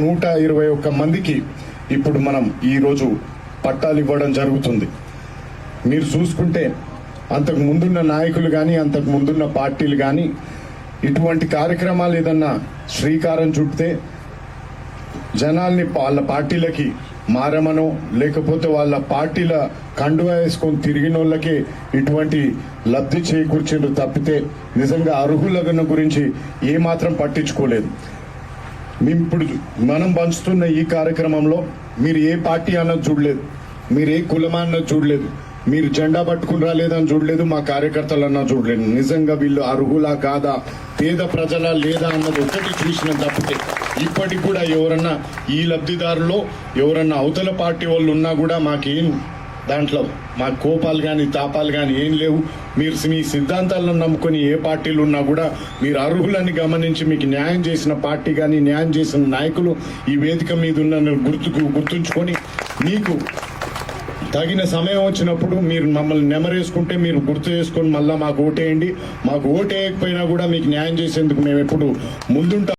121 మందికి ఇప్పుడు మనం ఈరోజు పట్టాలు ఇవ్వడం జరుగుతుంది. మీరు చూసుకుంటే అంతకు ముందున్న నాయకులు కానీ అంతకు ముందున్న పార్టీలు కానీ ఇటువంటి కార్యక్రమాలు ఏదన్నా శ్రీకారం చుడితే జనాల్ని వాళ్ళ పార్టీలకి మారమనో లేకపోతే వాళ్ళ పార్టీల కండువా వేసుకొని తిరిగిన వాళ్ళకి ఇటువంటి లబ్ధి చేకూర్చిండ్రు తప్పితే నిజంగా అర్హుల గురించి ఏమాత్రం పట్టించుకోలేదు. ఇప్పుడు మనం పంచుతున్న ఈ కార్యక్రమంలో మీరు ఏ పార్టీ అన్నది చూడలేదు, మీరు ఏ కులమా అన్నది చూడలేదు, మీరు జెండా పట్టుకుని రాలేదని చూడలేదు, మా కార్యకర్తలు అన్నా చూడలేదు. నిజంగా వీళ్ళు అర్హులా కాదా, పేద ప్రజల లేదా అన్నది ఒకటి చూసిన తప్పితే ఇప్పటికి కూడా ఎవరన్నా ఈ లబ్ధిదారులో ఎవరన్నా అవతల పార్టీ వాళ్ళు ఉన్నా కూడా మాకేం దాంట్లో మా కోపాలు కానీ తాపాలు కానీ ఏం లేవు. మీరు మీ సిద్ధాంతాలను నమ్ముకొని ఏ పార్టీలు ఉన్నా కూడా మీరు అర్హులని గమనించి మీకు న్యాయం చేసిన పార్టీ కానీ న్యాయం చేసిన నాయకులు ఈ వేదిక మీద ఉన్న గుర్తుంచుకొని మీకు తగిన సమయం వచ్చినప్పుడు మీరు మమ్మల్ని నెమరేసుకుంటే మీరు గుర్తు చేసుకొని మళ్ళీ మాకు ఓటేయండి. మాకు ఓటేయకపోయినా కూడా మీకు న్యాయం చేసేందుకు మేము ఎప్పుడు ముందుంటాం.